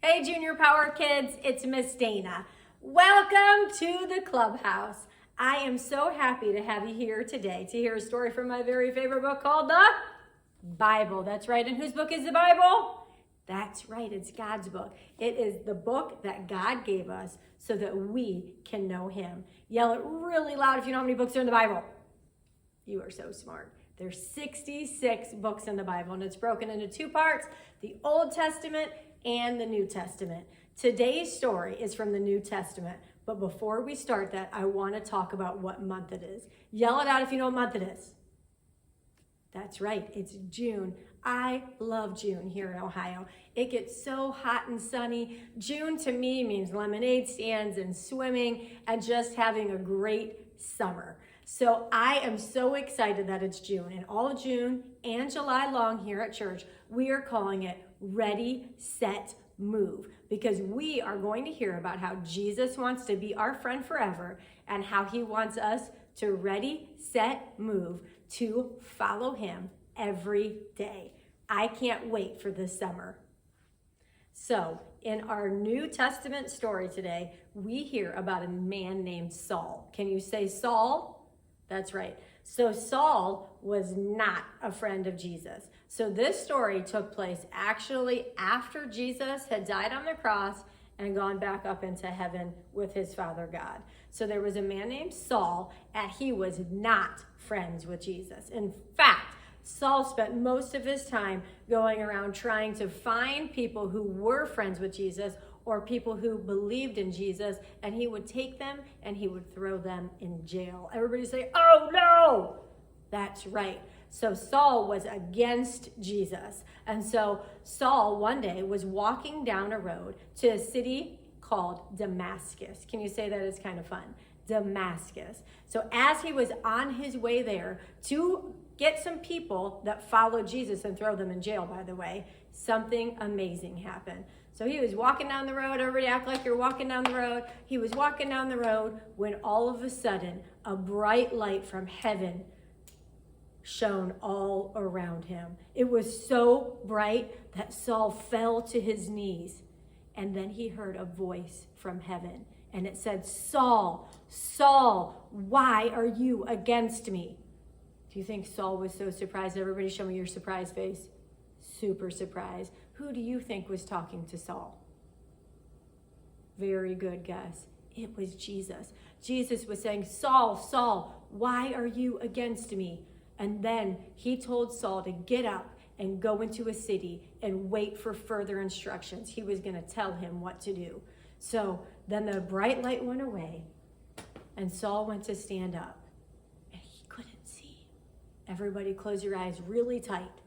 Hey, Junior Power Kids, it's Miss Dana. Welcome to the clubhouse. I am so happy to have you here today to hear a story from my very favorite book called the Bible. That's right. And whose book is the Bible? That's right. It's God's book. It is the book that God gave us so that we can know Him. Yell it really loud if you know how many books are in the Bible. You are so smart. There's 66 books in the Bible, and it's broken into two parts, the Old Testament and the New Testament. Today's story is from the New Testament, but before we start that, I want to talk about what month it is. Yell it out if you know what month it is. That's right, it's June. I love June here in Ohio. It gets so hot and sunny. June to me means lemonade stands and swimming and just having a great summer. So I am so excited that it's June, and all June and July long here at church, we are calling it Ready, Set, Move, because we are going to hear about how Jesus wants to be our friend forever and how He wants us to ready, set, move to follow Him every day. I can't wait for this summer. So in our New Testament story today, we hear about a man named Saul. Can you say Saul? That's right. So Saul was not a friend of Jesus. So this story took place actually after Jesus had died on the cross and gone back up into heaven with his Father God. So there was a man named Saul, and he was not friends with Jesus. In fact, Saul spent most of his time going around trying to find people who were friends with Jesus or people who believed in Jesus, and he would take them and he would throw them in jail. Everybody say, "Oh no!" That's right. So Saul was against Jesus. And so Saul one day was walking down a road to a city called Damascus. Can you say that? It's kind of fun. Damascus. So as he was on his way there to get some people that followed Jesus and throw them in jail, by the way, something amazing happened. So he was walking down the road. Everybody act like you're walking down the road. He was walking down the road when all of a sudden a bright light from heaven shone all around him. It was so bright that Saul fell to his knees. And then he heard a voice from heaven. And it said, "Saul, Saul, why are you against me?" Do you think Saul was so surprised? Everybody show me your surprised face. Super surprised. Who do you think was talking to Saul? Very good guess. It was Jesus. Jesus was saying, "Saul, Saul, why are you against me?" And then he told Saul to get up and go into a city and wait for further instructions. He was going to tell him what to do. So then the bright light went away, and Saul went to stand up, and he couldn't see. Everybody close your eyes really tight.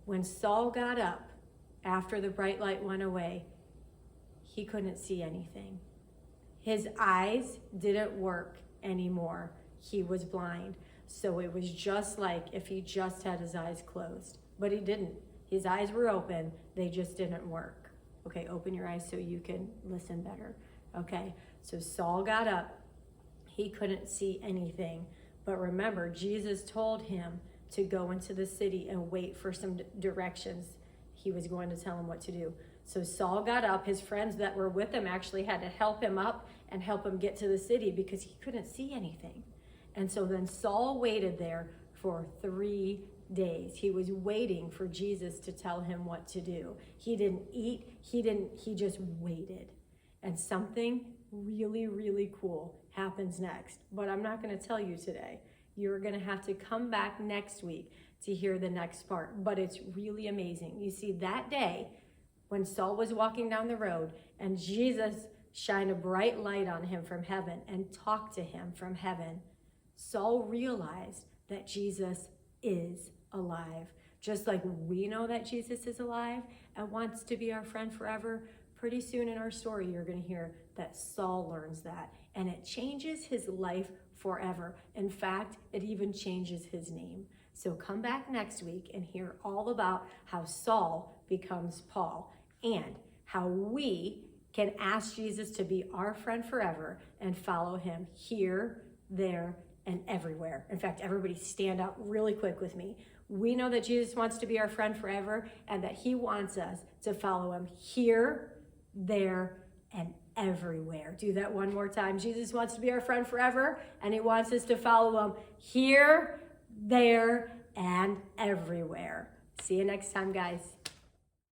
When Saul got up, after the bright light went away, he couldn't see anything. His eyes didn't work anymore. He was blind. So it was just like if he just had his eyes closed. But he didn't. His eyes were open. They just didn't work. Okay, open your eyes so you can listen better. Okay, so Saul got up. He couldn't see anything. But remember, Jesus told him to go into the city and wait for some directions. He was going to tell him what to do. So Saul got up. His friends that were with him actually had to help him up and help him get to the city because he couldn't see anything. And so then Saul waited there for 3 days. He was waiting for Jesus to tell him what to do. He didn't eat. He just waited. And something really, really cool happens next. But I'm not going to tell you today. You're going to have to come back next week to hear the next part. But it's really amazing. You see, that day when Saul was walking down the road and Jesus shined a bright light on him from heaven and talked to him from heaven, Saul realized that Jesus is alive. Just like we know that Jesus is alive and wants to be our friend forever, pretty soon in our story, you're going to hear that Saul learns that. And it changes his life forever. In fact, it even changes his name. So come back next week and hear all about how Saul becomes Paul and how we can ask Jesus to be our friend forever and follow him here, there, and everywhere. In fact, everybody stand up really quick with me. We know that Jesus wants to be our friend forever and that he wants us to follow him here, there, and everywhere. Do that one more time. Jesus wants to be our friend forever and he wants us to follow him here, there, and everywhere. See you next time, guys.